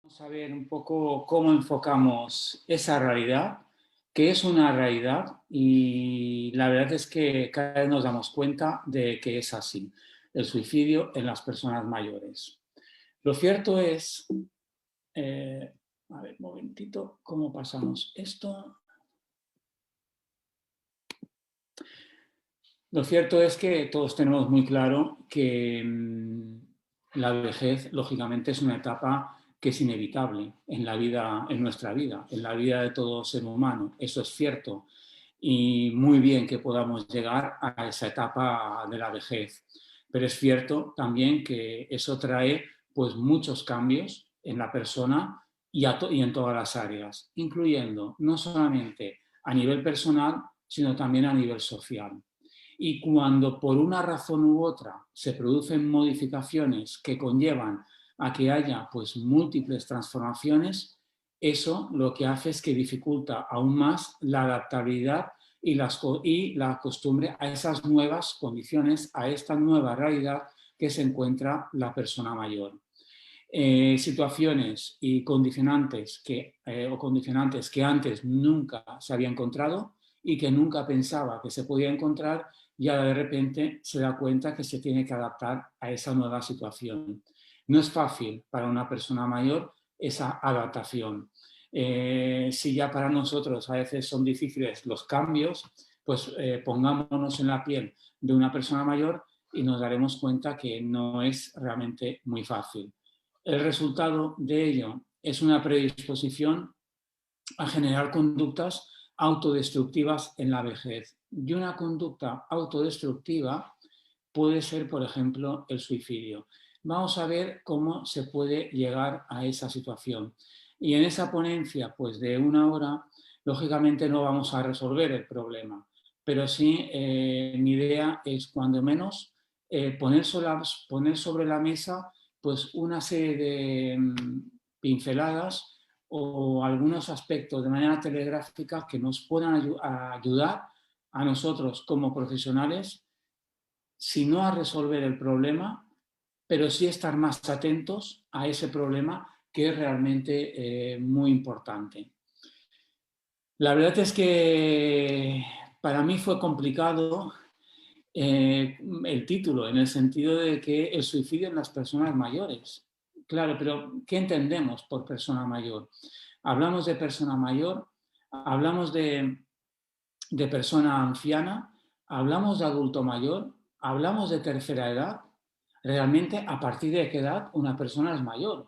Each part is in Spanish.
Vamos a ver un poco cómo enfocamos esa realidad, que es una realidad y la verdad es que cada vez nos damos cuenta de que es así, el suicidio en las personas mayores. Lo cierto es, a ver, un momentito, ¿cómo pasamos esto? Lo cierto es que todos tenemos muy claro que la vejez, lógicamente, es una etapa que es inevitable en la vida, en nuestra vida, en la vida de todo ser humano. Eso es cierto. Y muy bien que podamos llegar a esa etapa de la vejez. Pero es cierto también que eso trae pues muchos cambios en la persona y en todas las áreas, incluyendo no solamente a nivel personal, sino también a nivel social. Y cuando por una razón u otra se producen modificaciones que conllevan a que haya pues múltiples transformaciones, eso lo que hace es que dificulta aún más la adaptabilidad y la costumbre a esas nuevas condiciones, a esta nueva realidad que se encuentra la persona mayor. Situaciones y condicionantes o condicionantes que antes nunca se había encontrado y que nunca pensaba que se podía encontrar, ya de repente se da cuenta que se tiene que adaptar a esa nueva situación. No es fácil para una persona mayor esa adaptación. Si ya para nosotros a veces son difíciles los cambios, pues pongámonos en la piel de una persona mayor y nos daremos cuenta que no es realmente muy fácil. El resultado de ello es una predisposición a generar conductas autodestructivas en la vejez. Y una conducta autodestructiva puede ser, por ejemplo, el suicidio. Vamos a ver cómo se puede llegar a esa situación. Y en esa ponencia, pues de una hora, lógicamente no vamos a resolver el problema, pero sí mi idea es, cuando menos, poner sobre la mesa pues una serie de pinceladas o algunos aspectos de manera telegráfica que nos puedan ayudar a nosotros como profesionales, si no a resolver el problema, pero sí estar más atentos a ese problema, que es realmente muy importante. La verdad es que para mí fue complicado el título, en el sentido de que el suicidio en las personas mayores. Claro, pero ¿qué entendemos por persona mayor? Hablamos de persona mayor, hablamos de persona anciana, hablamos de adulto mayor, hablamos de tercera edad. Realmente, ¿a partir de qué edad una persona es mayor?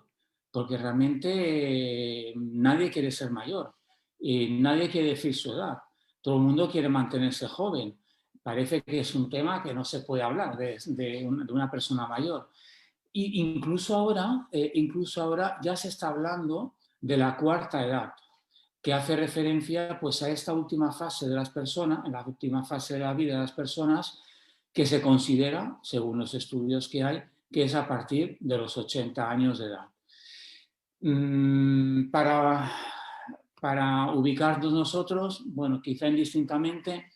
Porque realmente nadie quiere ser mayor y nadie quiere decir su edad. Todo el mundo quiere mantenerse joven. Parece que es un tema que no se puede hablar de una persona mayor. Y incluso ahora ya se está hablando de la cuarta edad, que hace referencia pues a esta última fase de las personas, en la última fase de la vida de las personas, que se considera, según los estudios que hay, que es a partir de los 80 años de edad. Para ubicarnos nosotros, bueno, quizá indistintamente,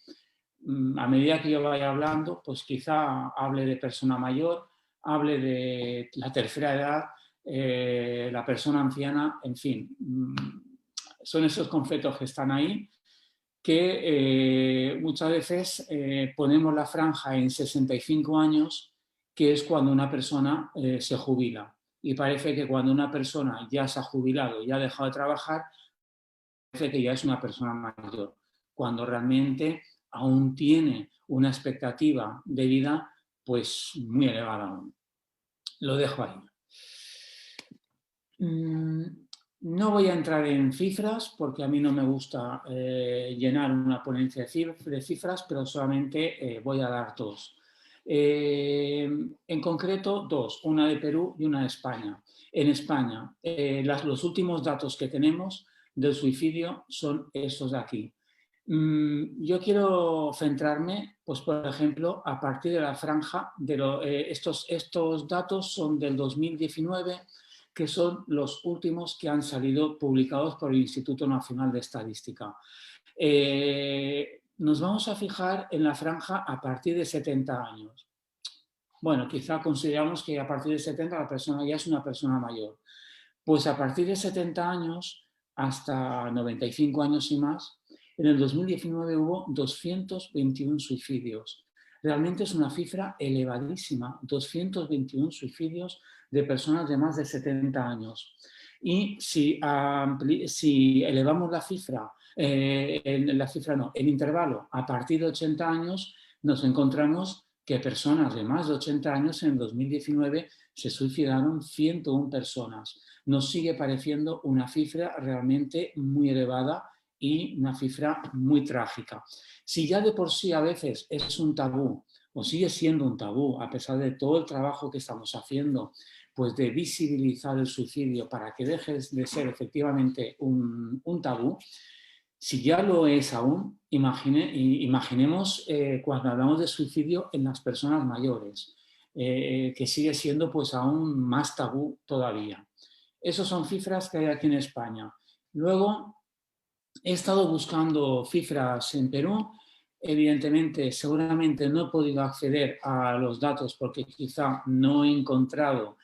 a medida que yo vaya hablando, pues quizá hable de persona mayor, hable de la tercera edad, la persona anciana, en fin. Son esos conceptos que están ahí, que muchas veces ponemos la franja en 65 años, que es cuando una persona se jubila. Y parece que cuando una persona ya se ha jubilado y ha dejado de trabajar, parece que ya es una persona mayor, cuando realmente aún tiene una expectativa de vida pues muy elevada aún. Lo dejo ahí. No voy a entrar en cifras porque a mí no me gusta llenar una ponencia de cifras, pero solamente voy a dar dos. En concreto, dos, una de Perú y una de España. En España, los últimos datos que tenemos del suicidio son estos de aquí. Yo quiero centrarme, pues, por ejemplo, a partir de la franja, estos datos son del 2019, que son los últimos que han salido publicados por el Instituto Nacional de Estadística. Nos vamos a fijar en la franja a partir de 70 años. Bueno, quizá consideramos que a partir de 70 la persona ya es una persona mayor. Pues a partir de 70 años hasta 95 años y más, en el 2019 hubo 221 suicidios. Realmente es una cifra elevadísima, 221 suicidios de personas de más de 70 años. Y si elevamos la cifra, el intervalo a partir de 80 años, nos encontramos que personas de más de 80 años en 2019 se suicidaron 101 personas. Nos sigue pareciendo una cifra realmente muy elevada y una cifra muy trágica. Si ya de por sí a veces es un tabú, o sigue siendo un tabú, a pesar de todo el trabajo que estamos haciendo, pues de visibilizar el suicidio para que deje de ser efectivamente un tabú, si ya lo es aún, imaginemos cuando hablamos de suicidio en las personas mayores, que sigue siendo pues aún más tabú todavía. Esas son cifras que hay aquí en España. Luego, he estado buscando cifras en Perú. Evidentemente, seguramente no he podido acceder a los datos porque quizá no he encontrado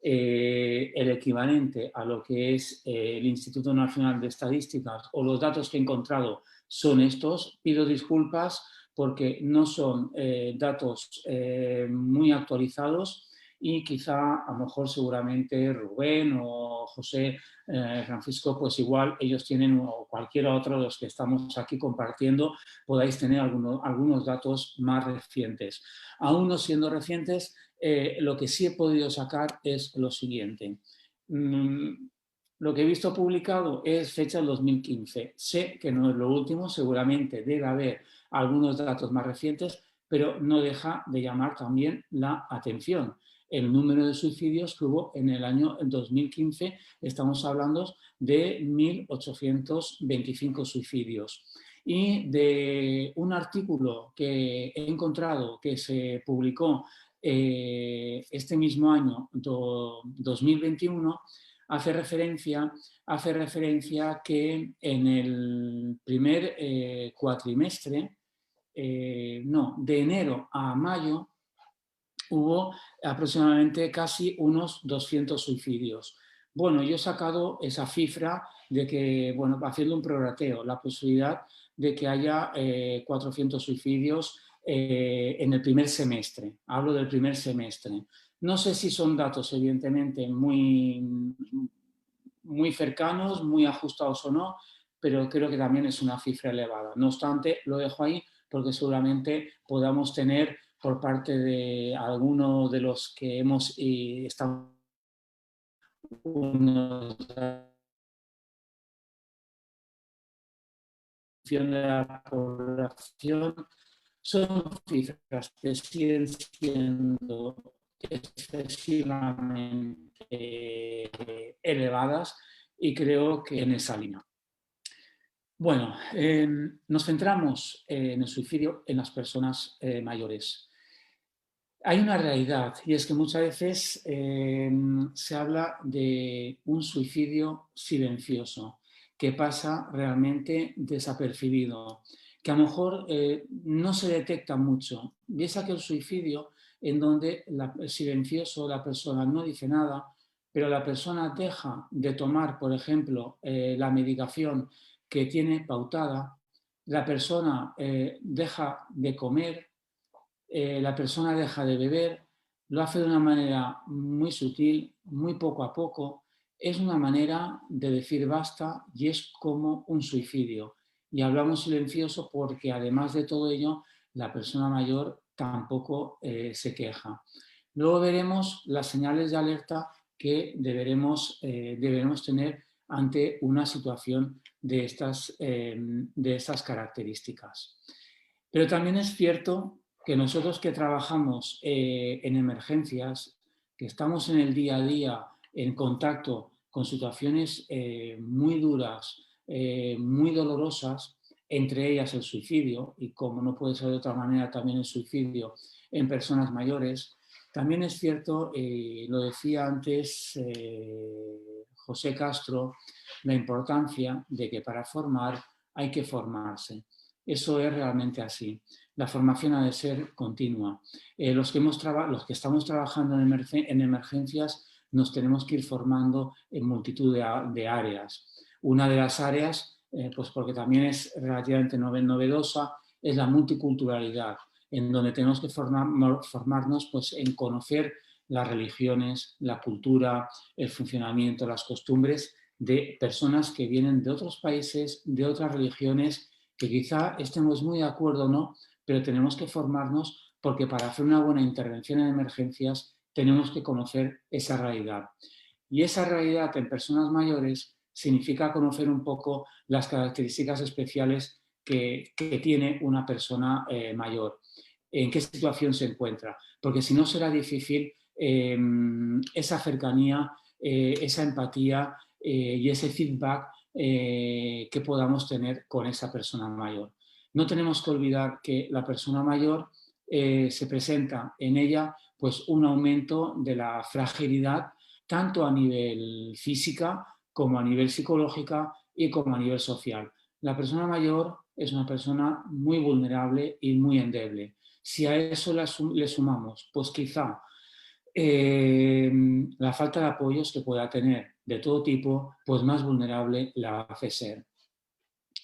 el equivalente a lo que es el Instituto Nacional de Estadísticas, o los datos que he encontrado son estos. Pido disculpas porque no son datos muy actualizados, y quizá a lo mejor seguramente Rubén o José, Francisco, pues igual ellos tienen, o cualquiera otro de los que estamos aquí compartiendo, podáis tener algunos datos más recientes. Aún no siendo recientes, lo que sí he podido sacar es lo siguiente. Lo que he visto publicado es fecha del 2015. Sé que no es lo último, seguramente debe haber algunos datos más recientes, pero no deja de llamar también la atención el número de suicidios que hubo en el año 2015. Estamos hablando de 1.825 suicidios. Y de un artículo que he encontrado que se publicó este mismo año, 2021, hace referencia que en el primer cuatrimestre, de enero a mayo, hubo aproximadamente casi unos 200 suicidios. Bueno, yo he sacado esa cifra de que, bueno, haciendo un prorrateo, la posibilidad de que haya 400 suicidios en el primer semestre. Hablo del primer semestre. No sé si son datos, evidentemente, muy cercanos, muy ajustados o no, pero creo que también es una cifra elevada. No obstante, lo dejo ahí porque seguramente podamos tener por parte de alguno de los que hemos estado de la población, son cifras que siguen siendo excesivamente elevadas, y creo que en esa línea. Bueno, nos centramos en el suicidio en las personas mayores. Hay una realidad, y es que muchas veces se habla de un suicidio silencioso que pasa realmente desapercibido, que a lo mejor no se detecta mucho. Y es aquel suicidio en donde el silencioso, la persona no dice nada, pero la persona deja de tomar, por ejemplo, la medicación que tiene pautada, la persona deja de comer, la persona deja de beber, lo hace de una manera muy sutil, muy poco a poco. Es una manera de decir basta, y es como un suicidio. Y hablamos silencioso porque además de todo ello, la persona mayor tampoco se queja. Luego veremos las señales de alerta que deberemos tener ante una situación de estas características. Pero también es cierto que nosotros que trabajamos en emergencias, que estamos en el día a día en contacto con situaciones muy duras, muy dolorosas, entre ellas el suicidio, y como no puede ser de otra manera también el suicidio en personas mayores, también es cierto, lo decía antes José Castro, la importancia de que para formar hay que formarse. Eso es realmente así. La formación ha de ser continua. Los que estamos trabajando en emergencias nos tenemos que ir formando en multitud de áreas. Una de las áreas, pues porque también es relativamente novedosa, es la multiculturalidad, en donde tenemos que formarnos pues, en conocer las religiones, la cultura, el funcionamiento, las costumbres de personas que vienen de otros países, de otras religiones, que quizá estemos muy de acuerdo o no, pero tenemos que formarnos porque para hacer una buena intervención en emergencias tenemos que conocer esa realidad. Y esa realidad en personas mayores significa conocer un poco las características especiales que tiene una persona mayor, en qué situación se encuentra, porque si no será difícil esa cercanía, esa empatía y ese feedback que podamos tener con esa persona mayor. No tenemos que olvidar que la persona mayor se presenta en ella pues, un aumento de la fragilidad tanto a nivel física como a nivel psicológica y como a nivel social. La persona mayor es una persona muy vulnerable y muy endeble. Si a eso le sumamos, pues quizá la falta de apoyos que pueda tener de todo tipo, pues más vulnerable la hace ser.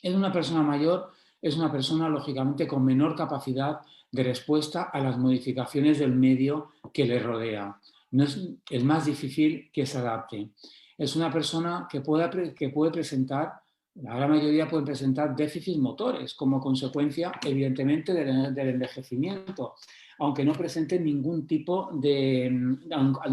Es una persona mayor, es una persona lógicamente con menor capacidad de respuesta a las modificaciones del medio que le rodea. No es más difícil que se adapte. Es una persona que puede presentar, la gran mayoría pueden presentar déficits motores como consecuencia, evidentemente, del envejecimiento, aunque no presenten ningún tipo de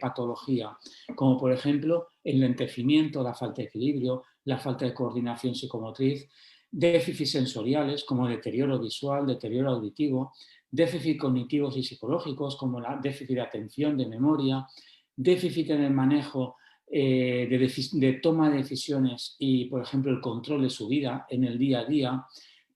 patología, como por ejemplo el lentecimiento, la falta de equilibrio, la falta de coordinación psicomotriz, déficits sensoriales como deterioro visual, deterioro auditivo, déficits cognitivos y psicológicos como la déficit de atención, de memoria, déficit en el manejo de toma de decisiones y, por ejemplo, el control de su vida en el día a día,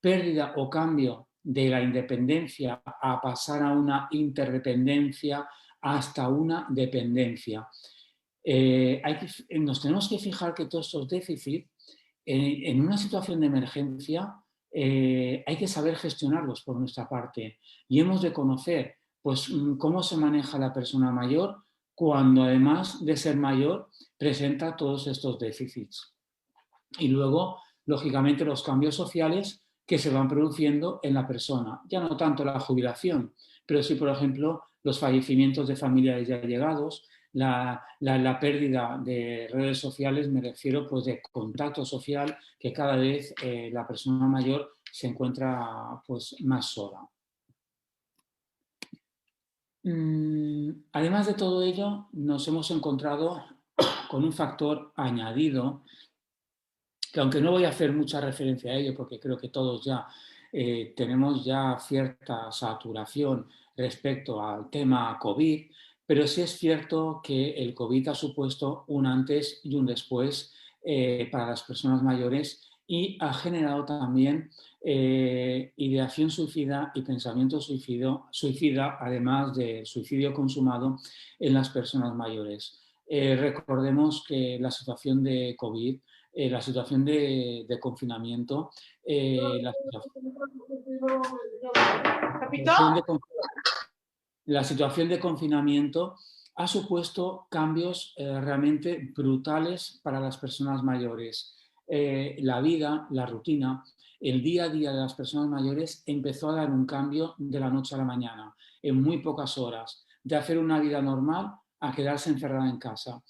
pérdida o cambio de la independencia a pasar a una interdependencia hasta una dependencia. Nos tenemos que fijar que todos estos déficits, en una situación de emergencia, hay que saber gestionarlos por nuestra parte y hemos de conocer pues, cómo se maneja la persona mayor cuando además de ser mayor presenta todos estos déficits. Y luego, lógicamente, los cambios sociales que se van produciendo en la persona. Ya no tanto la jubilación, pero sí, por ejemplo, los fallecimientos de familiares ya allegados, la pérdida de redes sociales, me refiero pues de contacto social, que cada vez la persona mayor se encuentra pues más sola. Además de todo ello, nos hemos encontrado con un factor añadido que, aunque no voy a hacer mucha referencia a ello porque creo que todos ya tenemos ya cierta saturación respecto al tema COVID, pero sí es cierto que el COVID ha supuesto un antes y un después para las personas mayores y ha generado también ideación suicida y pensamiento suicida, además de suicidio consumado en las personas mayores. Recordemos que la situación de COVID, la situación de confinamiento, la situación de confinamiento ha supuesto cambios realmente brutales para las personas mayores. La vida, la rutina, el día a día de las personas mayores empezó a dar un cambio de la noche a la mañana, en muy pocas horas, de hacer una vida normal a quedarse encerrada en casa.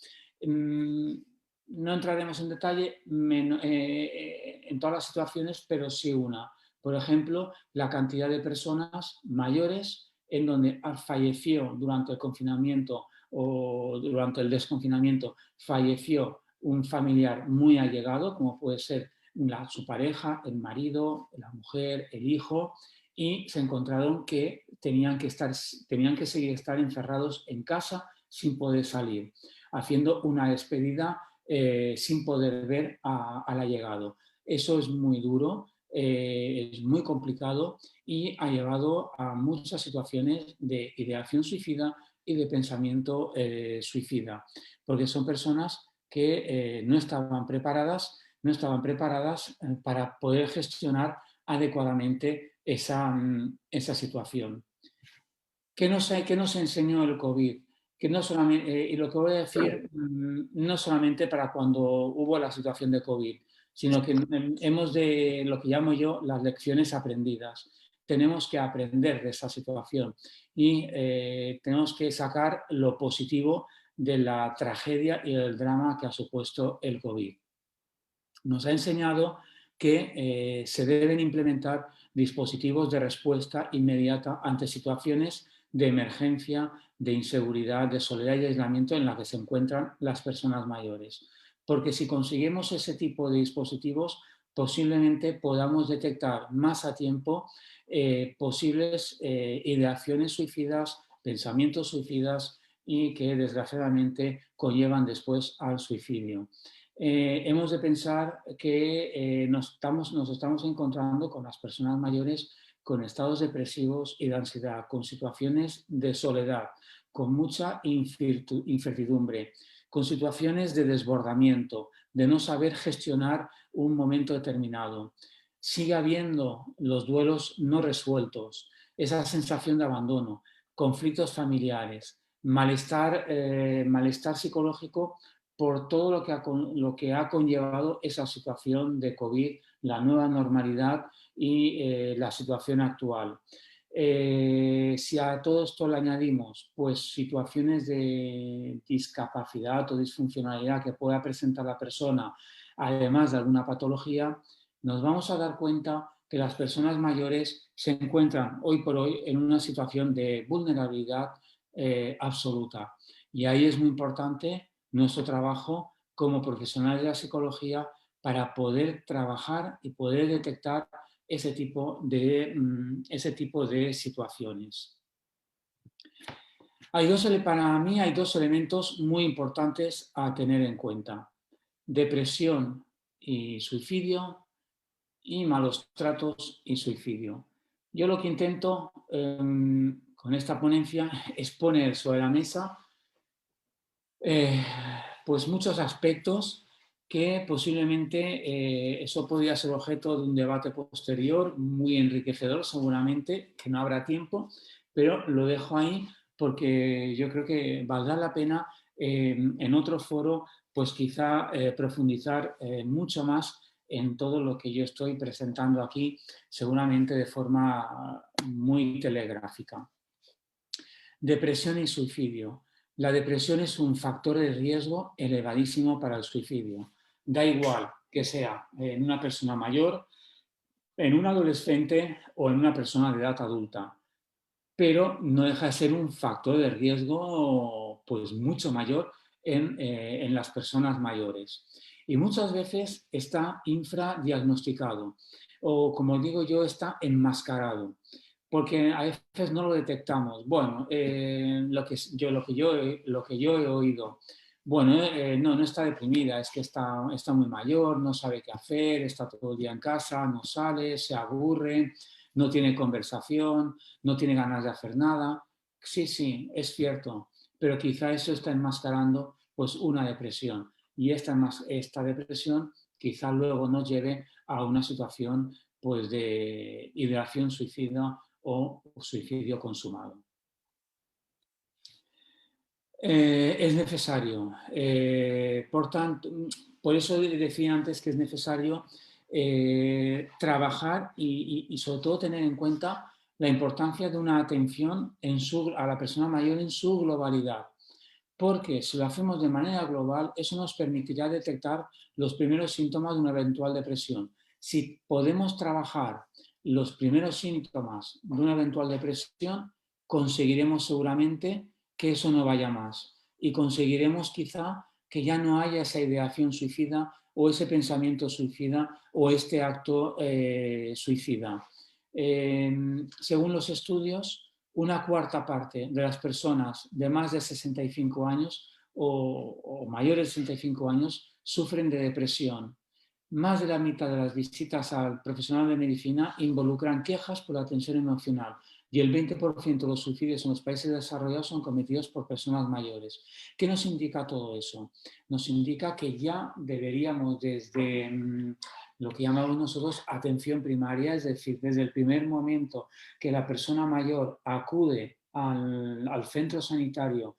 No entraremos en detalle en todas las situaciones, pero sí una. Por ejemplo, la cantidad de personas mayores en donde falleció durante el confinamiento o durante el desconfinamiento, falleció un familiar muy allegado, como puede ser su pareja, el marido, la mujer, el hijo, y se encontraron que tenían que seguir estar encerrados en casa sin poder salir, haciendo una despedida sin poder ver al allegado. Eso es muy duro, es muy complicado y ha llevado a muchas situaciones de ideación suicida y de pensamiento suicida, porque son personas que no estaban preparadas para poder gestionar adecuadamente esa situación. ¿Qué nos enseñó el COVID? que no solamente, y lo que voy a decir, no solamente para cuando hubo la situación de COVID, sino que hemos de, lo que llamo yo, las lecciones aprendidas. Tenemos que aprender de esa situación y tenemos que sacar lo positivo de la tragedia y el drama que ha supuesto el COVID. Nos ha enseñado que se deben implementar dispositivos de respuesta inmediata ante situaciones de emergencia, de inseguridad, de soledad y aislamiento en la que se encuentran las personas mayores. Porque si conseguimos ese tipo de dispositivos, posiblemente podamos detectar más a tiempo posibles ideaciones suicidas, pensamientos suicidas y que desgraciadamente conllevan después al suicidio. Hemos de pensar que nos estamos encontrando con las personas mayores con estados depresivos y de ansiedad, con situaciones de soledad, con mucha incertidumbre, con situaciones de desbordamiento, de no saber gestionar un momento determinado. Sigue habiendo los duelos no resueltos, esa sensación de abandono, conflictos familiares, malestar psicológico por todo lo que ha conllevado esa situación de COVID, la nueva normalidad y la situación actual. Si a todo esto le añadimos pues, situaciones de discapacidad o disfuncionalidad que pueda presentar la persona, además de alguna patología, nos vamos a dar cuenta que las personas mayores se encuentran hoy por hoy en una situación de vulnerabilidad absoluta. Y ahí es muy importante nuestro trabajo como profesionales de la psicología para poder trabajar y poder detectar ese tipo de situaciones. Para mí hay dos elementos muy importantes a tener en cuenta: depresión y suicidio, y malos tratos y suicidio. Yo lo que intento con esta ponencia es poner sobre la mesa pues muchos aspectos que posiblemente eso podría ser objeto de un debate posterior muy enriquecedor, seguramente, que no habrá tiempo, pero lo dejo ahí porque yo creo que valdrá la pena en otro foro pues quizá profundizar mucho más en todo lo que yo estoy presentando aquí, seguramente de forma muy telegráfica. Depresión y suicidio. La depresión es un factor de riesgo elevadísimo para el suicidio. Da igual que sea en una persona mayor, en un adolescente o en una persona de edad adulta, pero no deja de ser un factor de riesgo pues mucho mayor en las personas mayores. Y muchas veces está infradiagnosticado o, como digo yo, está enmascarado, porque a veces no lo detectamos. Bueno, lo que yo he oído, bueno, no está deprimida, es que está muy mayor, no sabe qué hacer, está todo el día en casa, no sale, se aburre, no tiene conversación, no tiene ganas de hacer nada. Sí, sí, es cierto, pero quizá eso está enmascarando pues una depresión, y esta depresión quizá luego nos lleve a una situación pues de ideación suicida o suicidio consumado. Es necesario, por eso decía antes que es necesario trabajar y sobre todo tener en cuenta la importancia de una atención a la persona mayor en su globalidad, porque si lo hacemos de manera global, eso nos permitirá detectar los primeros síntomas de una eventual depresión. Si podemos trabajar los primeros síntomas de una eventual depresión, conseguiremos seguramente que eso no vaya más y conseguiremos quizá que ya no haya esa ideación suicida o ese pensamiento suicida o este acto suicida. Según los estudios, una cuarta parte de las personas de más de 65 años o mayores de 65 años sufren de depresión. Más de la mitad de las visitas al profesional de medicina involucran quejas por la tensión emocional, y el 20% de los suicidios en los países desarrollados son cometidos por personas mayores. ¿Qué nos indica todo eso? Nos indica que ya deberíamos desde lo que llamamos nosotros atención primaria, es decir, desde el primer momento que la persona mayor acude al centro sanitario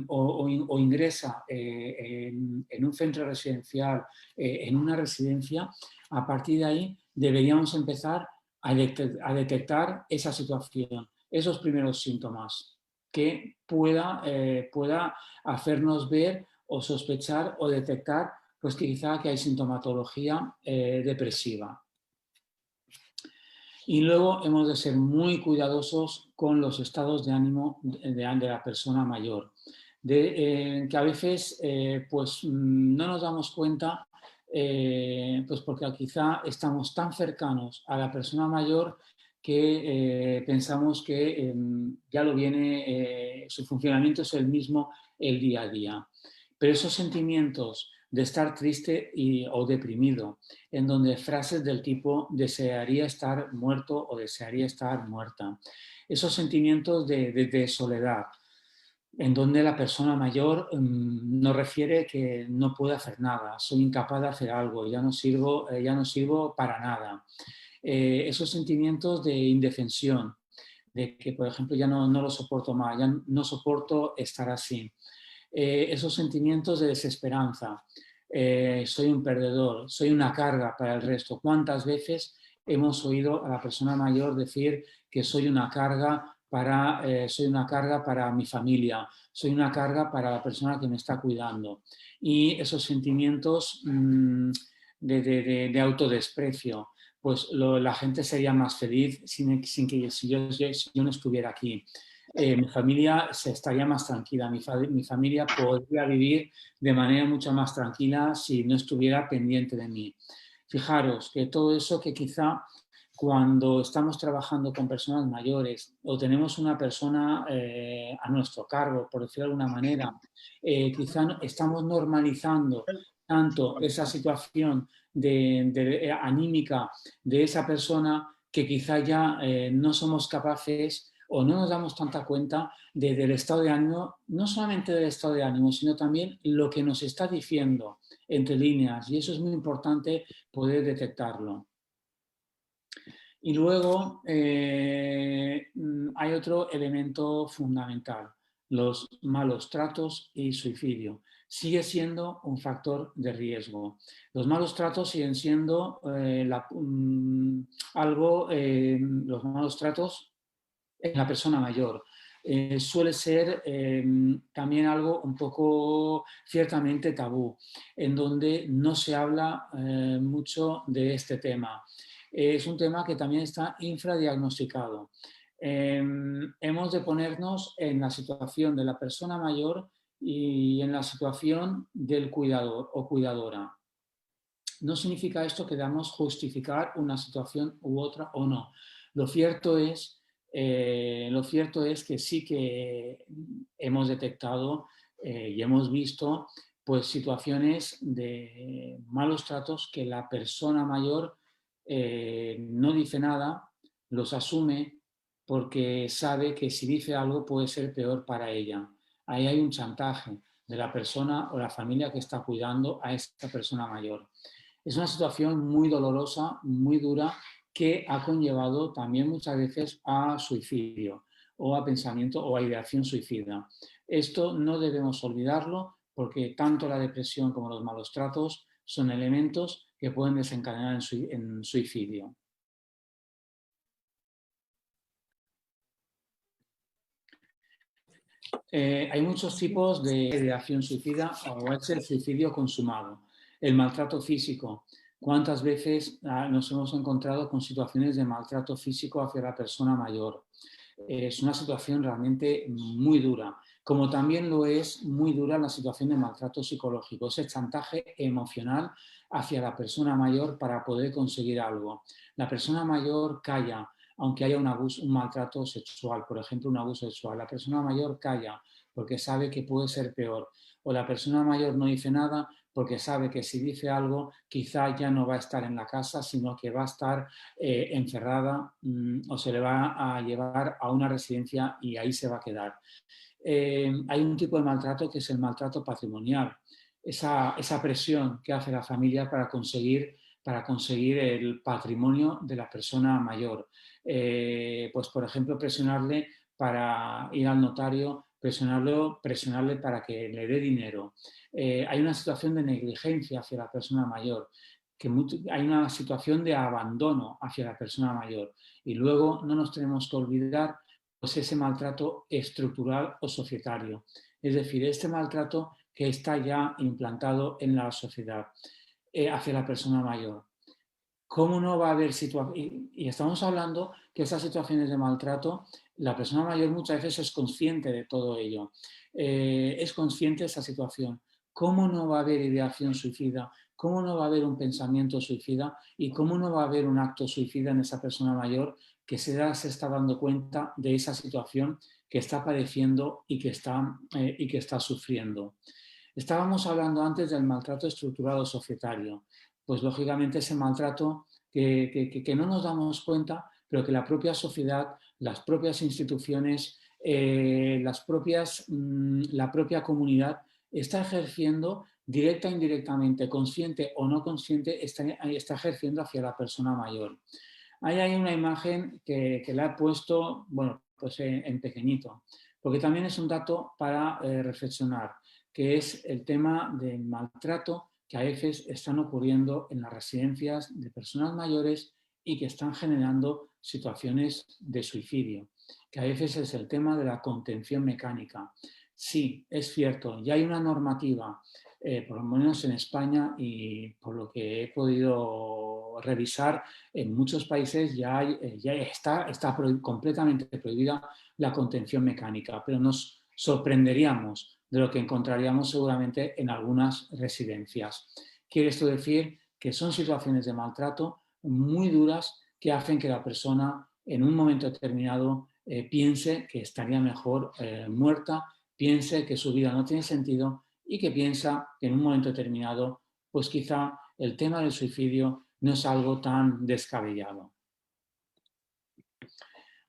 o ingresa en un centro residencial, en una residencia, a partir de ahí deberíamos empezar a detectar esa situación, esos primeros síntomas que pueda hacernos ver o sospechar o detectar pues que quizá que hay sintomatología depresiva. Y luego hemos de ser muy cuidadosos con los estados de ánimo de la persona mayor, que a veces pues no nos damos cuenta, pues porque quizá estamos tan cercanos a la persona mayor que pensamos que ya lo viene, su funcionamiento es el mismo el día a día. Pero esos sentimientos de estar triste o deprimido, en donde frases del tipo desearía estar muerto o desearía estar muerta, esos sentimientos de soledad, en donde la persona mayor nos refiere que no puede hacer nada, soy incapaz de hacer algo, ya no sirvo para nada. Esos sentimientos de indefensión, de que, por ejemplo, ya no lo soporto más, ya no soporto estar así. Esos sentimientos de desesperanza, soy un perdedor, soy una carga para el resto. ¿Cuántas veces hemos oído a la persona mayor decir que soy una carga para mi familia, soy una carga para la persona que me está cuidando? Y esos sentimientos de autodesprecio, pues la gente sería más feliz si yo no estuviera aquí. Mi familia se estaría más tranquila, mi familia podría vivir de manera mucho más tranquila si no estuviera pendiente de mí. Fijaros que todo eso que quizá cuando estamos trabajando con personas mayores o tenemos una persona a nuestro cargo, por decirlo de alguna manera, quizá estamos normalizando tanto esa situación anímica de esa persona que quizá ya no somos capaces o no nos damos tanta cuenta del estado de ánimo, no solamente del estado de ánimo, sino también lo que nos está diciendo entre líneas, y eso es muy importante poder detectarlo. Y luego hay otro elemento fundamental, los malos tratos y suicidio. Sigue siendo un factor de riesgo. Los malos tratos siguen siendo los malos tratos en la persona mayor. Suele ser también algo un poco ciertamente tabú, en donde no se habla mucho de este tema. Es un tema que también está infradiagnosticado. Hemos de ponernos en la situación de la persona mayor y en la situación del cuidador o cuidadora. No significa esto que debamos justificar una situación u otra o no. Lo cierto es que sí que hemos detectado y hemos visto pues, situaciones de malos tratos que la persona mayor no dice nada, los asume porque sabe que si dice algo puede ser peor para ella. Ahí hay un chantaje de la persona o la familia que está cuidando a esta persona mayor. Es una situación muy dolorosa, muy dura, que ha conllevado también muchas veces a suicidio o a pensamiento o a ideación suicida. Esto no debemos olvidarlo porque tanto la depresión como los malos tratos son elementos que pueden desencadenar en suicidio. Hay muchos tipos de ideación suicida o es el suicidio consumado. El maltrato físico. ¿Cuántas veces nos hemos encontrado con situaciones de maltrato físico hacia la persona mayor? Es una situación realmente muy dura, como también lo es muy dura la situación de maltrato psicológico, ese chantaje emocional hacia la persona mayor para poder conseguir algo. La persona mayor calla, aunque haya un maltrato sexual, por ejemplo, un abuso sexual. La persona mayor calla porque sabe que puede ser peor. O la persona mayor no dice nada porque sabe que si dice algo quizá ya no va a estar en la casa, sino que va a estar encerrada o se le va a llevar a una residencia y ahí se va a quedar. Hay un tipo de maltrato que es el maltrato patrimonial, esa presión que hace la familia para conseguir el patrimonio de la persona mayor. Pues, por ejemplo, presionarle para ir al notario presionarle para que le dé dinero. Hay una situación de negligencia hacia la persona mayor, hay una situación de abandono hacia la persona mayor. Y luego no nos tenemos que olvidar pues, ese maltrato estructural o societario. Es decir, este maltrato que está ya implantado en la sociedad hacia la persona mayor. ¿Cómo no va a haber situaciones? Y estamos hablando que esas situaciones de maltrato, la persona mayor muchas veces es consciente de todo ello, es consciente de esa situación. ¿Cómo no va a haber ideación suicida? ¿Cómo no va a haber un pensamiento suicida? ¿Y cómo no va a haber un acto suicida en esa persona mayor que se está dando cuenta de esa situación que está padeciendo y que está sufriendo? Estábamos hablando antes del maltrato estructurado societario. Pues lógicamente ese maltrato que no nos damos cuenta, pero que la propia sociedad, las propias instituciones, la propia comunidad está ejerciendo directa e indirectamente, consciente o no consciente, está ejerciendo hacia la persona mayor. Ahí hay una imagen que la he puesto, bueno, pues en pequeñito, porque también es un dato para reflexionar, que es el tema del maltrato que a veces están ocurriendo en las residencias de personas mayores y que están generando situaciones de suicidio, que a veces es el tema de la contención mecánica. Sí, es cierto, ya hay una normativa, por lo menos en España y por lo que he podido revisar, en muchos países ya está completamente prohibida la contención mecánica, pero nos sorprenderíamos de lo que encontraríamos seguramente en algunas residencias. Quiere esto decir que son situaciones de maltrato muy duras que hacen que la persona en un momento determinado piense que estaría mejor muerta, piense que su vida no tiene sentido y que piensa que en un momento determinado, pues quizá el tema del suicidio no es algo tan descabellado.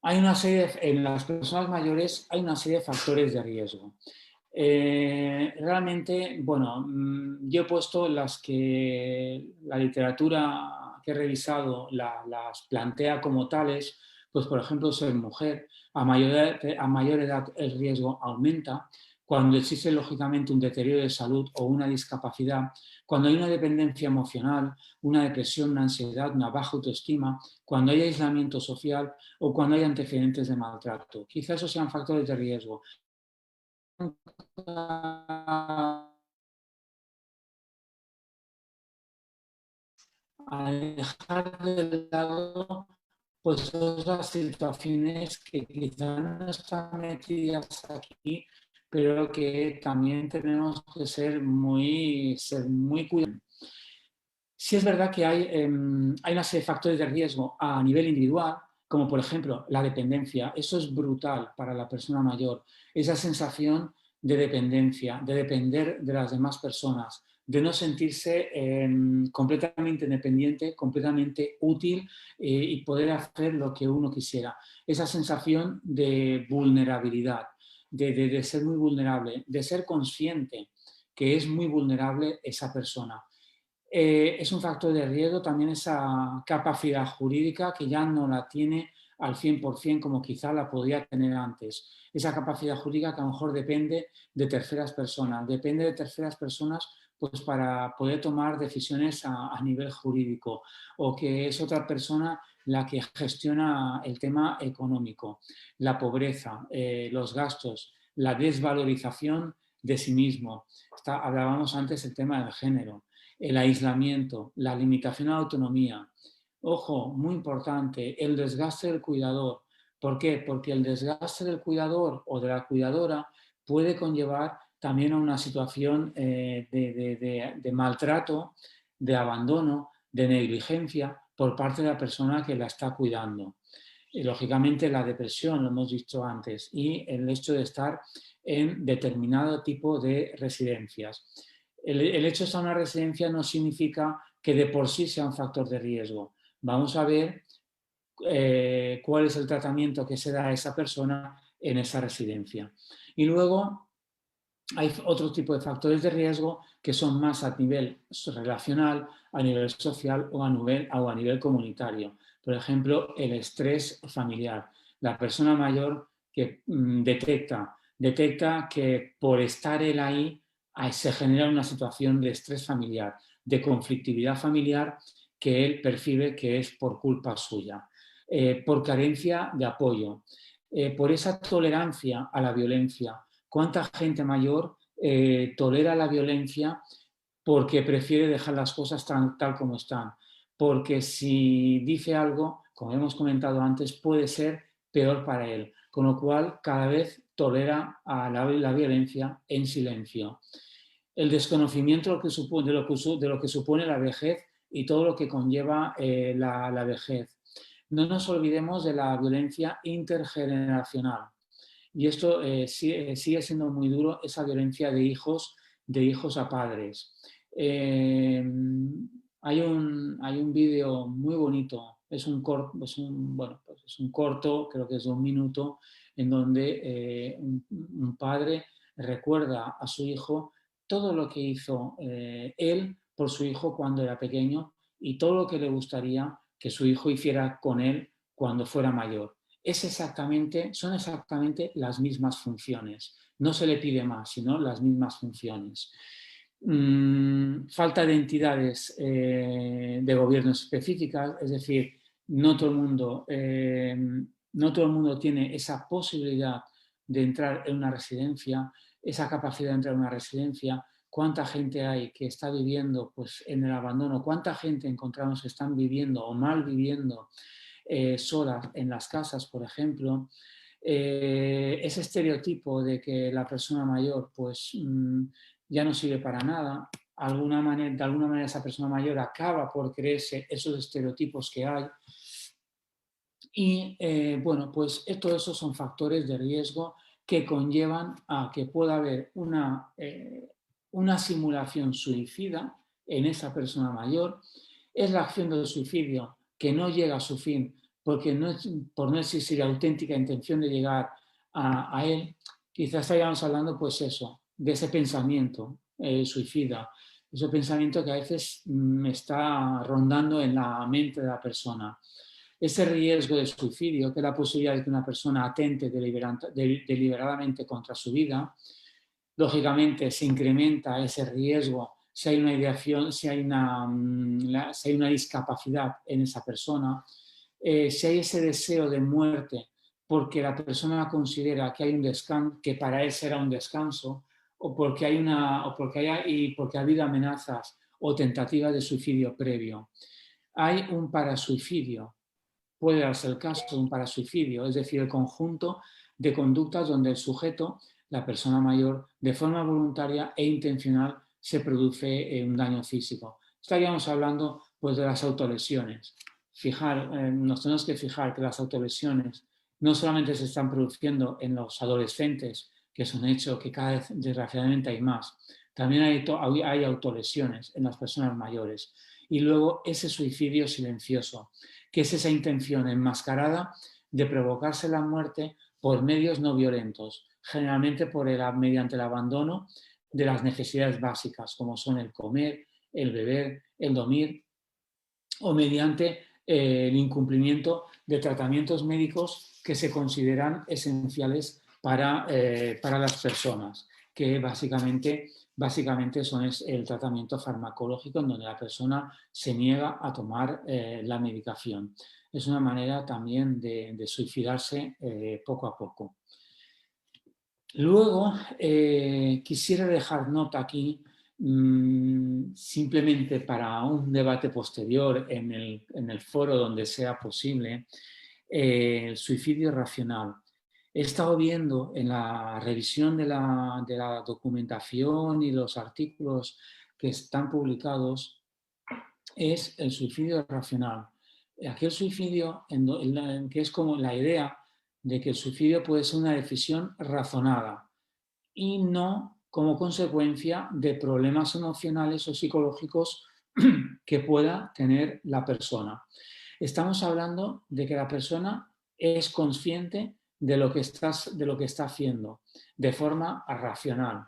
En las personas mayores hay una serie de factores de riesgo. Realmente, bueno, yo he puesto las que la literatura que he revisado las plantea como tales, pues por ejemplo ser mujer, a mayor edad el riesgo aumenta, cuando existe lógicamente un deterioro de salud o una discapacidad, cuando hay una dependencia emocional, una depresión, una ansiedad, una baja autoestima, cuando hay aislamiento social o cuando hay antecedentes de maltrato. Quizás esos sean factores de riesgo. A dejar de lado pues otras situaciones que quizás no están metidas aquí, pero que también tenemos que ser muy cuidadosos. Sí es verdad que hay una serie de factores de riesgo a nivel individual, como por ejemplo la dependencia. Eso es brutal para la persona mayor. Esa sensación de dependencia, de depender de las demás personas, de no sentirse completamente independiente, completamente útil y poder hacer lo que uno quisiera. Esa sensación de vulnerabilidad, de ser muy vulnerable, de ser consciente que es muy vulnerable esa persona. Es un factor de riesgo también esa capacidad jurídica que ya no la tiene al 100% como quizá la podía tener antes. Esa capacidad jurídica que a lo mejor depende de terceras personas. Depende de terceras personas pues para poder tomar decisiones a nivel jurídico o que es otra persona la que gestiona el tema económico, la pobreza, los gastos, la desvalorización de sí mismo. Hablábamos antes del tema del género, el aislamiento, la limitación a la autonomía. Ojo, muy importante, el desgaste del cuidador. ¿Por qué? Porque el desgaste del cuidador o de la cuidadora puede conllevar también a una situación de maltrato, de abandono, de negligencia por parte de la persona que la está cuidando. Y, lógicamente, la depresión, lo hemos dicho antes, y el hecho de estar en determinado tipo de residencias. El hecho de estar en una residencia no significa que de por sí sea un factor de riesgo. Vamos a ver cuál es el tratamiento que se da a esa persona en esa residencia. Y luego hay otro tipo de factores de riesgo que son más a nivel relacional, a nivel social o a nivel comunitario. Por ejemplo, el estrés familiar. La persona mayor que detecta detecta que por estar él ahí se genera una situación de estrés familiar, de conflictividad familiar que él percibe que es por culpa suya, por carencia de apoyo, por esa tolerancia a la violencia. ¿Cuánta gente mayor tolera la violencia porque prefiere dejar las cosas tal como están? Porque si dice algo, como hemos comentado antes, puede ser peor para él, con lo cual cada vez tolera a la violencia en silencio. El desconocimiento de lo que supone la vejez y todo lo que conlleva la vejez. No nos olvidemos de la violencia intergeneracional. Y esto sigue siendo muy duro, esa violencia de hijos a padres. Hay un vídeo muy bonito, es un corto, creo que es de 1 minuto, en donde un padre recuerda a su hijo todo lo que hizo él por su hijo cuando era pequeño y todo lo que le gustaría que su hijo hiciera con él cuando fuera mayor. Son exactamente las mismas funciones. No se le pide más, sino las mismas funciones. Falta de entidades de gobierno específicas, es decir, no todo el mundo tiene esa posibilidad de entrar en una residencia, esa capacidad de entrar en una residencia. ¿Cuánta gente hay que está viviendo pues, en el abandono? ¿Cuánta gente encontramos que están viviendo o mal viviendo solas en las casas, por ejemplo? Ese estereotipo de que la persona mayor pues, ya no sirve para nada, de alguna manera esa persona mayor acaba por creerse esos estereotipos que hay. Y bueno, pues todos esos son factores de riesgo que conllevan a que pueda haber una simulación suicida en esa persona mayor. Es la acción del suicidio que no llega a su fin porque por no existir auténtica intención de llegar a él. Quizás estaríamos hablando, pues eso, de ese pensamiento suicida, ese pensamiento que a veces me está rondando en la mente de la persona. Ese riesgo de suicidio, que es la posibilidad de que una persona atente deliberadamente contra su vida, lógicamente se incrementa ese riesgo si hay una ideación, si hay una discapacidad en esa persona, si hay ese deseo de muerte porque la persona considera que hay un descanso, que para él será un descanso, o porque ha habido amenazas o tentativas de suicidio previo. Hay un parasuicidio. Puede darse el caso de un parasuicidio, es decir, el conjunto de conductas donde el sujeto, la persona mayor, de forma voluntaria e intencional se produce un daño físico. Estaríamos hablando pues, de las autolesiones. Nos tenemos que fijar que las autolesiones no solamente se están produciendo en los adolescentes, que es un hecho que cada vez desgraciadamente hay más, también hay autolesiones en las personas mayores. Y luego ese suicidio silencioso, que es esa intención enmascarada de provocarse la muerte por medios no violentos, generalmente mediante el abandono de las necesidades básicas, como son el comer, el beber, el dormir, o mediante el incumplimiento de tratamientos médicos que se consideran esenciales para las personas, que básicamente son el tratamiento farmacológico en donde la persona se niega a tomar la medicación. Es una manera también de suicidarse poco a poco. Luego, quisiera dejar nota aquí, simplemente para un debate posterior en el foro donde sea posible, el suicidio racional. He estado viendo en la revisión de la documentación y los artículos que están publicados, es el suicidio racional. Aquel suicidio que es como la idea de que el suicidio puede ser una decisión razonada y no como consecuencia de problemas emocionales o psicológicos que pueda tener la persona. Estamos hablando de que la persona es consciente de lo que está haciendo de forma racional.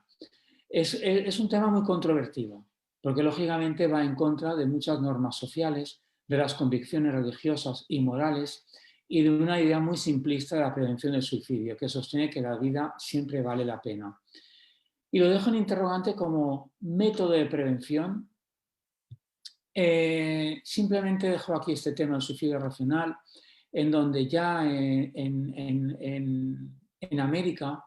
Es un tema muy controvertido, porque lógicamente va en contra de muchas normas sociales, de las convicciones religiosas y morales, y de una idea muy simplista de la prevención del suicidio, que sostiene que la vida siempre vale la pena. Y lo dejo en interrogante como método de prevención. Simplemente dejo aquí este tema del suicidio racional, en donde ya en América,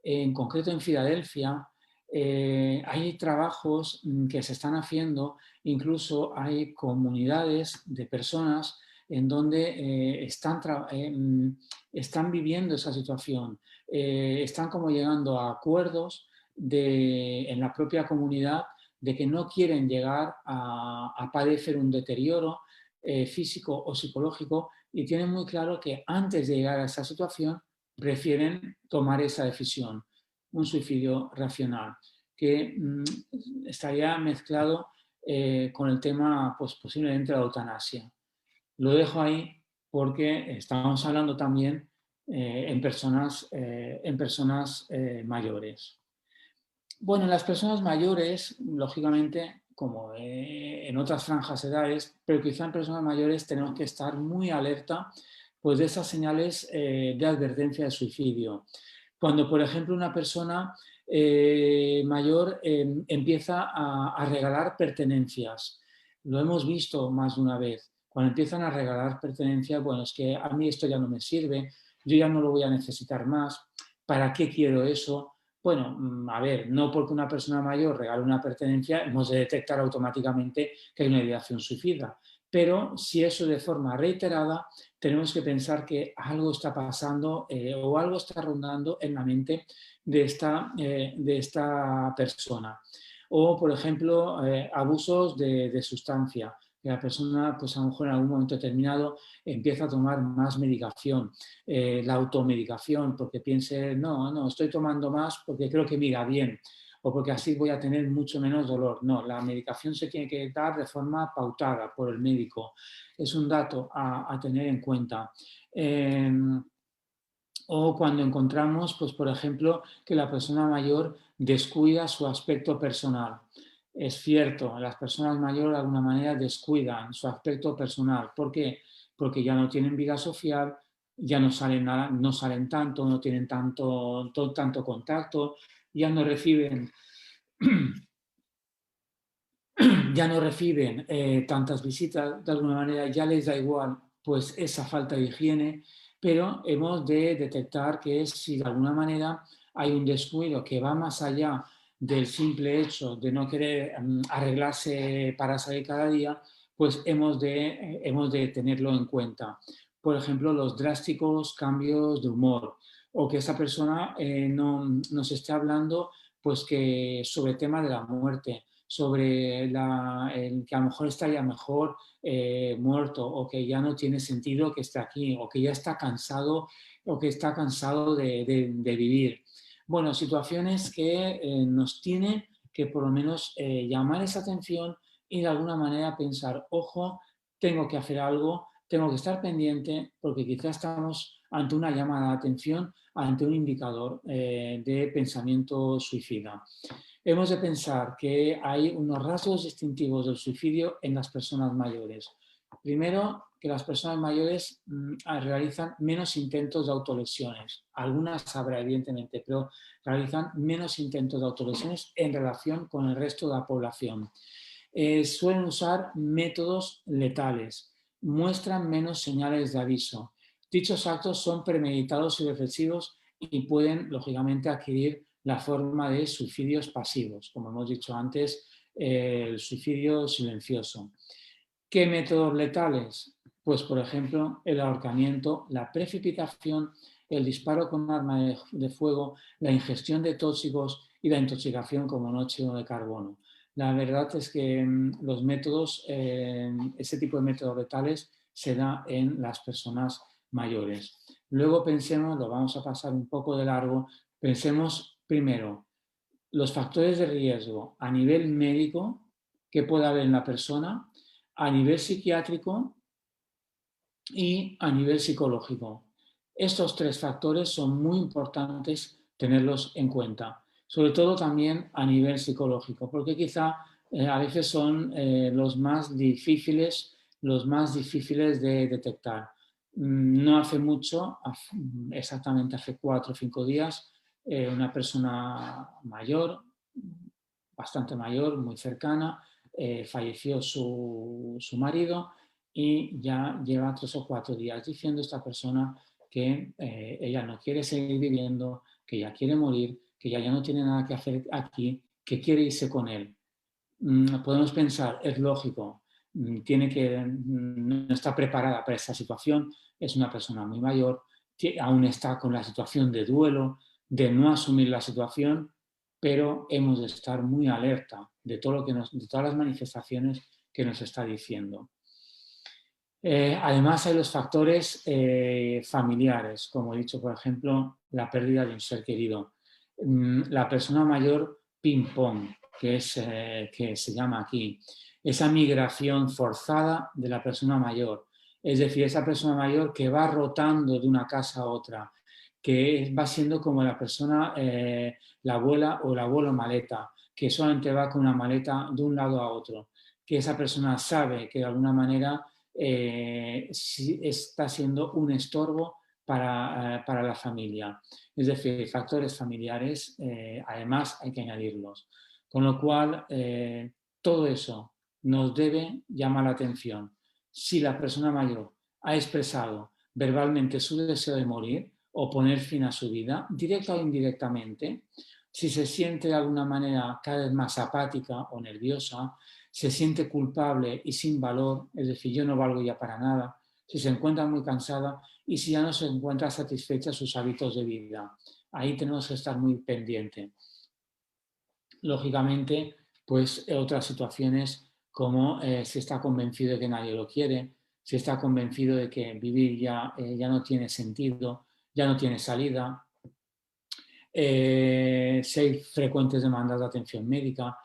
en concreto en Filadelfia, hay trabajos que se están haciendo, incluso hay comunidades de personas en donde están viviendo esa situación, están como llegando a acuerdos en la propia comunidad de que no quieren llegar a padecer un deterioro físico o psicológico y tienen muy claro que antes de llegar a esa situación prefieren tomar esa decisión, un suicidio racional, que estaría mezclado con el tema pues, posiblemente de la eutanasia. Lo dejo ahí porque estamos hablando también en personas mayores. Bueno, en las personas mayores, lógicamente, como en otras franjas de edades, pero quizá en personas mayores tenemos que estar muy alerta pues, de esas señales de advertencia de suicidio. Cuando, por ejemplo, una persona mayor empieza a regalar pertenencias, lo hemos visto más de una vez, cuando empiezan a regalar pertenencias, bueno, es que a mí esto ya no me sirve, yo ya no lo voy a necesitar más, ¿para qué quiero eso? Bueno, a ver, no porque una persona mayor regale una pertenencia hemos de detectar automáticamente que hay una ideación suicida, pero si eso de forma reiterada, tenemos que pensar que algo está pasando o algo está rondando en la mente de esta persona. O, por ejemplo, abusos de sustancia. Que la persona, pues a lo mejor en algún momento determinado empieza a tomar más medicación, la automedicación, porque piense, no, estoy tomando más porque creo que me irá bien o porque así voy a tener mucho menos dolor. No, la medicación se tiene que dar de forma pautada por el médico. Es un dato a tener en cuenta. O cuando encontramos, pues, por ejemplo, que la persona mayor descuida su aspecto personal. Es cierto, las personas mayores de alguna manera descuidan su aspecto personal. ¿Por qué? Porque ya no tienen vida social, ya no salen, nada, no salen tanto, no tienen tanto contacto, ya no reciben, ya no reciben tantas visitas, de alguna manera ya les da igual pues esa falta de higiene, pero hemos de detectar que si de alguna manera hay un descuido que va más allá del simple hecho de no querer arreglarse para salir cada día, pues hemos de tenerlo en cuenta. Por ejemplo, los drásticos cambios de humor o que esa persona no nos esté hablando pues que sobre el tema de la muerte, sobre el que a lo mejor estaría mejor muerto o que ya no tiene sentido que esté aquí o que ya está cansado o que está cansado de vivir. Bueno, situaciones que nos tiene que por lo menos llamar esa atención y de alguna manera pensar, ojo, tengo que hacer algo, tengo que estar pendiente porque quizás estamos ante una llamada de atención, ante un indicador de pensamiento suicida. Hemos de pensar que hay unos rasgos distintivos del suicidio en las personas mayores. Primero, que las personas mayores realizan menos intentos de autolesiones. Algunas habrá, evidentemente, pero realizan menos intentos de autolesiones en relación con el resto de la población. Suelen usar métodos letales, muestran menos señales de aviso. Dichos actos son premeditados y reflexivos y pueden, lógicamente, adquirir la forma de suicidios pasivos, como hemos dicho antes, el suicidio silencioso. ¿Qué métodos letales? Pues, por ejemplo, el ahorcamiento, la precipitación, el disparo con arma de fuego, la ingestión de tóxicos y la intoxicación con monóxido de carbono. La verdad es que los métodos, ese tipo de métodos letales se da en las personas mayores. Luego pensemos, lo vamos a pasar un poco de largo, pensemos primero los factores de riesgo a nivel médico que puede haber en la persona, a nivel psiquiátrico y a nivel psicológico. Estos tres factores son muy importantes tenerlos en cuenta, sobre todo también a nivel psicológico, porque quizá a veces son los más difíciles de detectar. No hace mucho, exactamente hace 4 o 5 días, una persona mayor, bastante mayor, muy cercana, falleció su marido y ya lleva 3 o 4 días diciendo esta persona que ella no quiere seguir viviendo, que ya quiere morir, que ya no tiene nada que hacer aquí, que quiere irse con él. Podemos pensar, es lógico, no está preparada para esta situación, es una persona muy mayor, que aún está con la situación de duelo, de no asumir la situación, pero hemos de estar muy alerta de todo lo que de todas las manifestaciones que nos está diciendo. Además hay los factores familiares, como he dicho, por ejemplo, la pérdida de un ser querido. La persona mayor ping-pong, que se llama aquí, esa migración forzada de la persona mayor, es decir, esa persona mayor que va rotando de una casa a otra, que va siendo como la persona, la abuela o el abuelo maleta, que solamente va con una maleta de un lado a otro, que esa persona sabe que de alguna manera está siendo un estorbo para la familia. Es decir, factores familiares, además hay que añadirlos. Con lo cual, todo eso nos debe llamar la atención. Si la persona mayor ha expresado verbalmente su deseo de morir o poner fin a su vida, directa o indirectamente, si se siente de alguna manera cada vez más apática o nerviosa, se siente culpable y sin valor, es decir, yo no valgo ya para nada, si se encuentra muy cansada y si ya no se encuentra satisfecha sus hábitos de vida. Ahí tenemos que estar muy pendiente. Lógicamente, pues otras situaciones como si está convencido de que nadie lo quiere, si está convencido de que vivir ya no tiene sentido, ya no tiene salida, si hay frecuentes demandas de atención médica,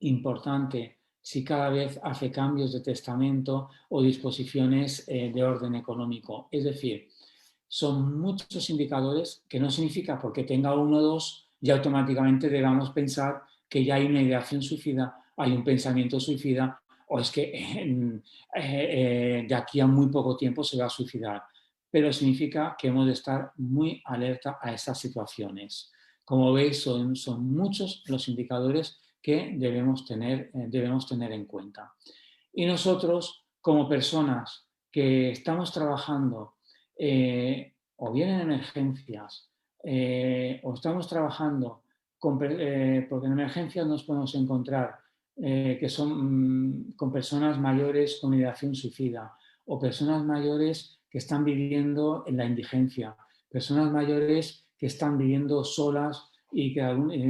importante si cada vez hace cambios de testamento o disposiciones de orden económico. Es decir, son muchos indicadores que no significa porque tenga uno o dos ya automáticamente debamos pensar que ya hay una ideación suicida, hay un pensamiento suicida o es que de aquí a muy poco tiempo se va a suicidar. Pero significa que hemos de estar muy alerta a esas situaciones. Como veis, son muchos los indicadores que debemos tener en cuenta. Y nosotros, como personas que estamos trabajando o bien en emergencias o estamos trabajando porque en emergencias nos podemos encontrar que son con personas mayores con ideación suicida o personas mayores que están viviendo en la indigencia, personas mayores que están viviendo solas y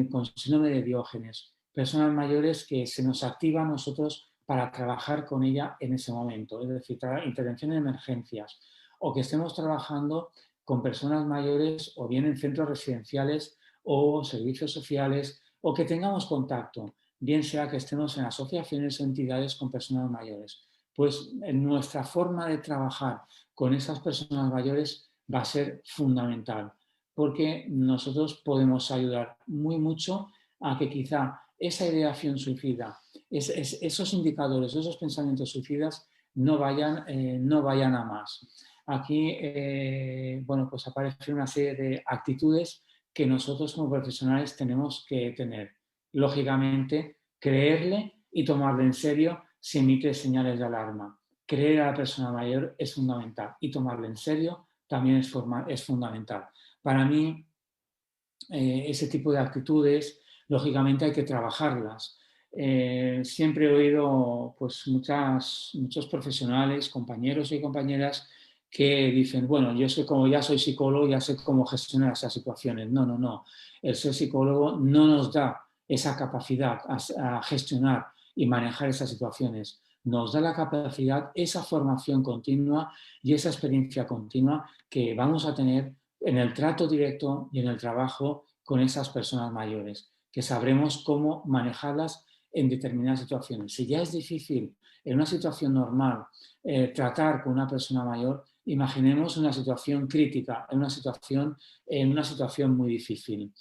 con síndrome de Diógenes, personas mayores que se nos activa a nosotros para trabajar con ella en ese momento, es decir, intervención en emergencias, o que estemos trabajando con personas mayores o bien en centros residenciales o servicios sociales, o que tengamos contacto, bien sea que estemos en asociaciones o entidades con personas mayores. Pues en nuestra forma de trabajar con esas personas mayores va a ser fundamental, porque nosotros podemos ayudar muy mucho a que quizá esa ideación suicida, esos indicadores, esos pensamientos suicidas no vayan a más. Aquí, bueno, pues aparece una serie de actitudes que nosotros como profesionales tenemos que tener. Lógicamente, creerle y tomarle en serio si emite señales de alarma. Creer a la persona mayor es fundamental y tomarle en serio también es fundamental. Para mí, ese tipo de actitudes, lógicamente hay que trabajarlas. Siempre he oído pues, muchos profesionales, compañeros y compañeras que dicen, bueno, yo sé como ya soy psicólogo, ya sé cómo gestionar esas situaciones. No, no, no. El ser psicólogo no nos da esa capacidad a gestionar y manejar esas situaciones. Nos da la capacidad, esa formación continua y esa experiencia continua que vamos a tener en el trato directo y en el trabajo con esas personas mayores, que sabremos cómo manejarlas en determinadas situaciones. Si ya es difícil en una situación normal tratar con una persona mayor, imaginemos una situación crítica, en una situación muy difícil.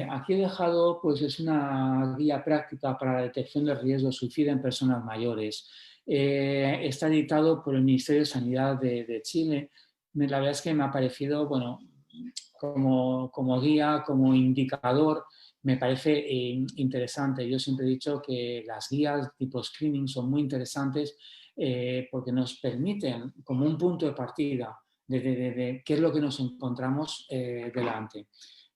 Aquí he dejado, pues es una guía práctica para la detección de riesgo de suicidio en personas mayores. Está editado por el Ministerio de Sanidad de Chile. La verdad es que me ha parecido, bueno, como guía, como indicador, me parece interesante. Yo siempre he dicho que las guías tipo screening son muy interesantes porque nos permiten, como un punto de partida, de qué es lo que nos encontramos delante.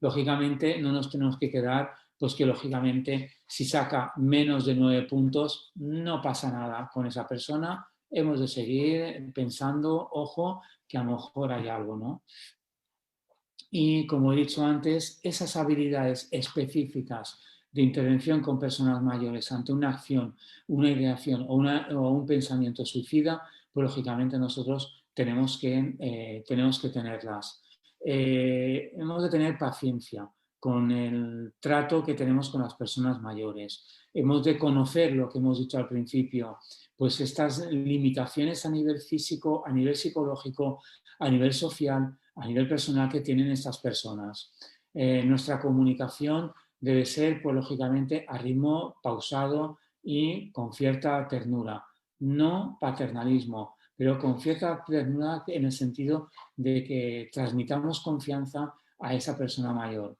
Lógicamente, no nos tenemos que quedar, pues que lógicamente si saca menos de 9 puntos, no pasa nada con esa persona. Hemos de seguir pensando, ojo, que a lo mejor hay algo, ¿no? Y como he dicho antes, esas habilidades específicas de intervención con personas mayores ante una acción, una ideación o un pensamiento suicida, pues lógicamente nosotros tenemos que tenerlas. Hemos de tener paciencia con el trato que tenemos con las personas mayores. Hemos de conocer lo que hemos dicho al principio, pues estas limitaciones a nivel físico, a nivel psicológico, a nivel social, a nivel personal que tienen estas personas. Nuestra comunicación debe ser, pues lógicamente, a ritmo pausado y con cierta ternura. No paternalismo, pero con cierta ternura en el sentido de que transmitamos confianza a esa persona mayor.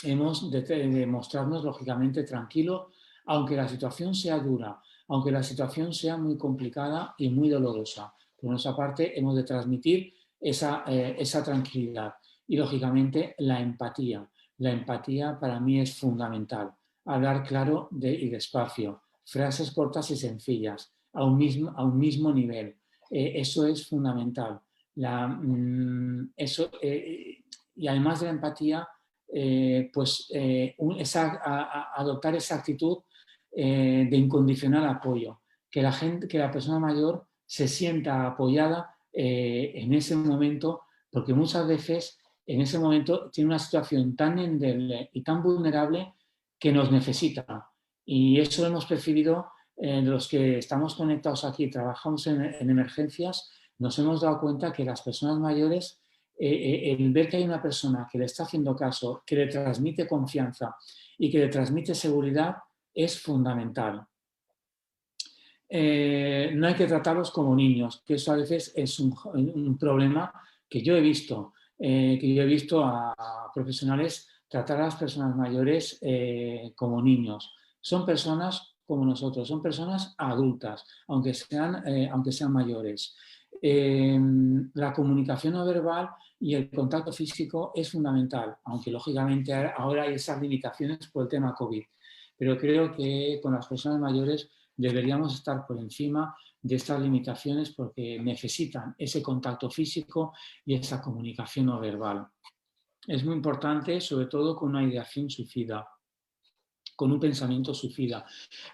Hemos de mostrarnos, lógicamente, tranquilos, aunque la situación sea dura, aunque la situación sea muy complicada y muy dolorosa. Por nuestra parte, hemos de transmitir esa tranquilidad y, lógicamente, la empatía. La empatía para mí es fundamental. Hablar claro y despacio, frases cortas y sencillas, a un mismo nivel. Eso es fundamental. Y además de la empatía, adoptar esa actitud de incondicional apoyo, que la persona mayor se sienta apoyada en ese momento, porque muchas veces en ese momento tiene una situación tan endeble y tan vulnerable que nos necesita. Y eso lo hemos percibido los que estamos conectados aquí, trabajamos en emergencias, nos hemos dado cuenta que las personas mayores, el ver que hay una persona que le está haciendo caso, que le transmite confianza y que le transmite seguridad, es fundamental. No hay que tratarlos como niños, que eso a veces es un problema que yo he visto a profesionales tratar a las personas mayores como niños. Son personas como nosotros, son personas adultas, aunque sean mayores. La comunicación no verbal y el contacto físico es fundamental, aunque lógicamente ahora hay esas limitaciones por el tema COVID. Pero creo que con las personas mayores deberíamos estar por encima de estas limitaciones porque necesitan ese contacto físico y esa comunicación no verbal. Es muy importante, sobre todo con una ideación suicida, con un pensamiento suicida,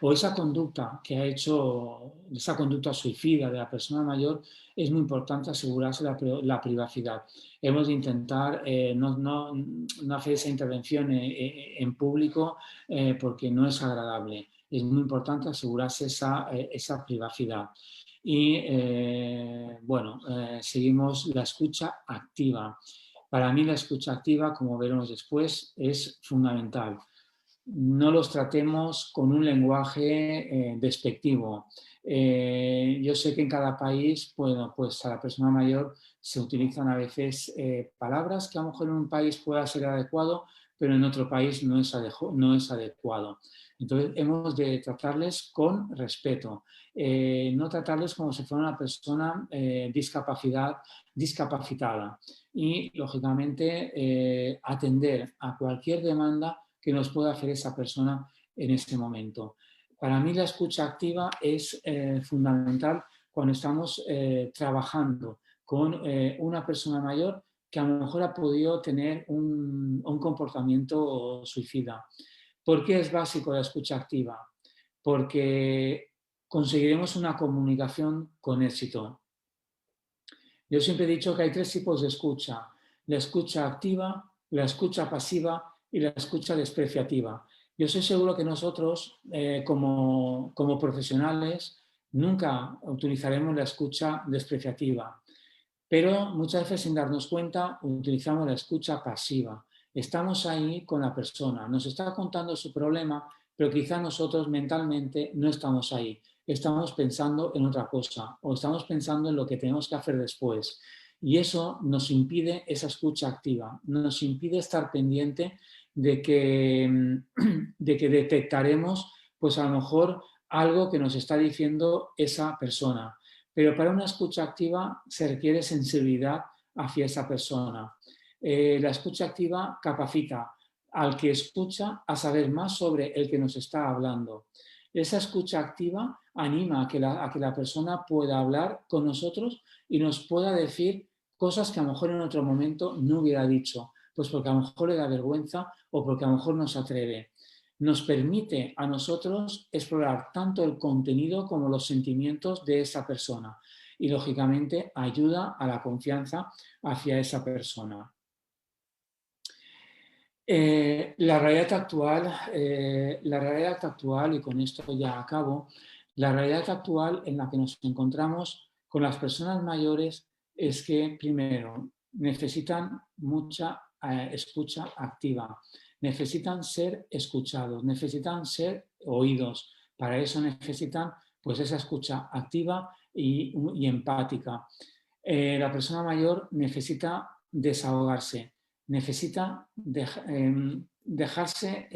o esa conducta esa conducta suicida de la persona mayor, es muy importante asegurarse la privacidad. Hemos de intentar no hacer esa intervención en público porque no es agradable. Es muy importante asegurarse esa privacidad. Y seguimos la escucha activa. Para mí la escucha activa, como veremos después, es fundamental. No los tratemos con un lenguaje despectivo. Yo sé que en cada país, bueno, pues a la persona mayor se utilizan a veces palabras que a lo mejor en un país pueda ser adecuado, pero en otro país no es adecuado. Entonces hemos de tratarles con respeto, no tratarles como si fuera una persona discapacitada y, lógicamente, atender a cualquier demanda que nos pueda hacer esa persona en este momento. Para mí la escucha activa es fundamental cuando estamos trabajando con una persona mayor que a lo mejor ha podido tener un comportamiento suicida. ¿Por qué es básico la escucha activa? Porque conseguiremos una comunicación con éxito. Yo siempre he dicho que hay 3 tipos de escucha: la escucha activa, la escucha pasiva y la escucha despreciativa. Yo estoy seguro que nosotros, como profesionales, nunca utilizaremos la escucha despreciativa, pero muchas veces, sin darnos cuenta, utilizamos la escucha pasiva. Estamos ahí con la persona, nos está contando su problema, pero quizá nosotros mentalmente no estamos ahí. estamos pensando en otra cosa o estamos pensando en lo que tenemos que hacer después. Y eso nos impide esa escucha activa, nos impide estar pendiente de que detectaremos, pues a lo mejor, algo que nos está diciendo esa persona. Pero para una escucha activa se requiere sensibilidad hacia esa persona. La escucha activa capacita al que escucha a saber más sobre el que nos está hablando. Esa escucha activa anima a que la persona pueda hablar con nosotros y nos pueda decir cosas que a lo mejor en otro momento no hubiera dicho, pues porque a lo mejor le da vergüenza o porque a lo mejor no se atreve. Nos permite a nosotros explorar tanto el contenido como los sentimientos de esa persona y, lógicamente, ayuda a la confianza hacia esa persona. La realidad actual, y con esto ya acabo, la realidad actual en la que nos encontramos con las personas mayores es que, primero, necesitan mucha escucha activa, necesitan ser escuchados, necesitan ser oídos. Para eso necesitan, pues, esa escucha activa y empática. La persona mayor necesita desahogarse, necesita dejarse,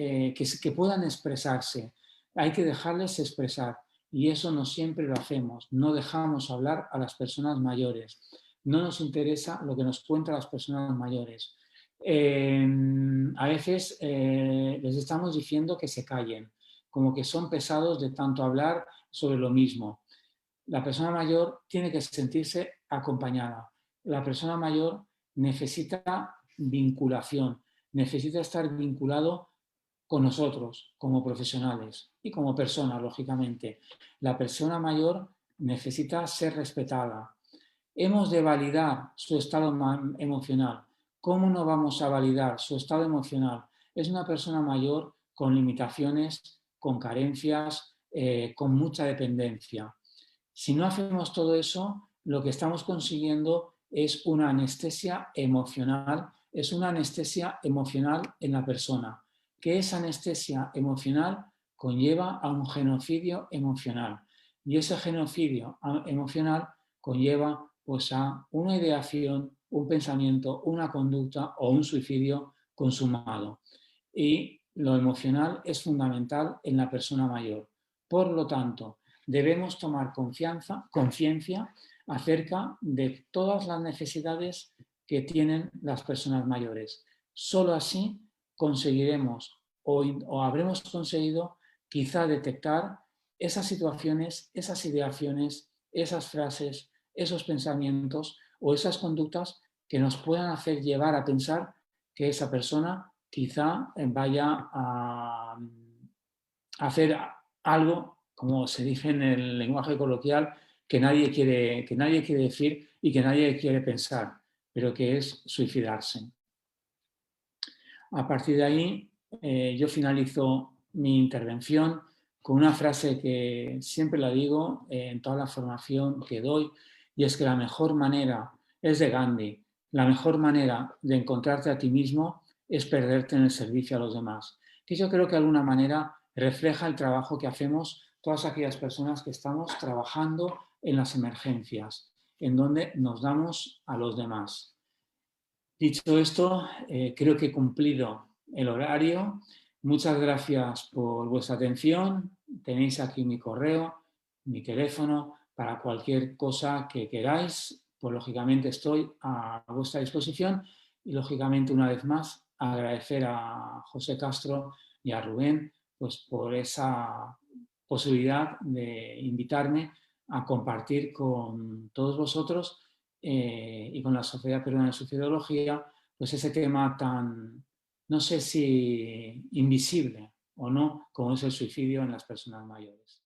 que puedan expresarse. Hay que dejarles expresar y eso no siempre lo hacemos. No dejamos hablar a las personas mayores. No nos interesa lo que nos cuentan las personas mayores. A veces les estamos diciendo que se callen, como que son pesados de tanto hablar sobre lo mismo. La persona mayor tiene que sentirse acompañada. La persona mayor necesita vinculación, necesita estar vinculado con nosotros como profesionales y como personas, lógicamente. La persona mayor necesita ser respetada. Hemos de validar su estado emocional. ¿Cómo no vamos a validar su estado emocional? Es una persona mayor con limitaciones, con carencias, con mucha dependencia. Si no hacemos todo eso, lo que estamos consiguiendo es una anestesia emocional, en la persona, que esa anestesia emocional conlleva a un genocidio emocional. Y ese genocidio emocional conlleva, pues, a una ideación, un pensamiento, una conducta o un suicidio consumado. Y lo emocional es fundamental en la persona mayor. Por lo tanto, debemos tomar conciencia acerca de todas las necesidades que tienen las personas mayores. Solo así conseguiremos o habremos conseguido quizá detectar esas situaciones, esas ideaciones, esas frases, esos pensamientos o esas conductas que nos puedan hacer llevar a pensar que esa persona quizá vaya a hacer algo, como se dice en el lenguaje coloquial, que nadie quiere decir y que nadie quiere pensar, pero que es suicidarse. A partir de ahí, yo finalizo mi intervención con una frase que siempre la digo en toda la formación que doy, y es que la mejor manera, es de Gandhi, la mejor manera de encontrarte a ti mismo es perderte en el servicio a los demás. Que yo creo que de alguna manera refleja el trabajo que hacemos todas aquellas personas que estamos trabajando en las emergencias, en donde nos damos a los demás. Dicho esto, creo que he cumplido el horario. Muchas gracias por vuestra atención. Tenéis aquí mi correo, mi teléfono, para cualquier cosa que queráis. Pues lógicamente estoy a vuestra disposición y lógicamente una vez más agradecer a José Castro y a Rubén, pues, por esa posibilidad de invitarme a compartir con todos vosotros y con la Sociedad Peruana de Suicidología, pues ese tema tan, no sé si invisible o no, como es el suicidio en las personas mayores.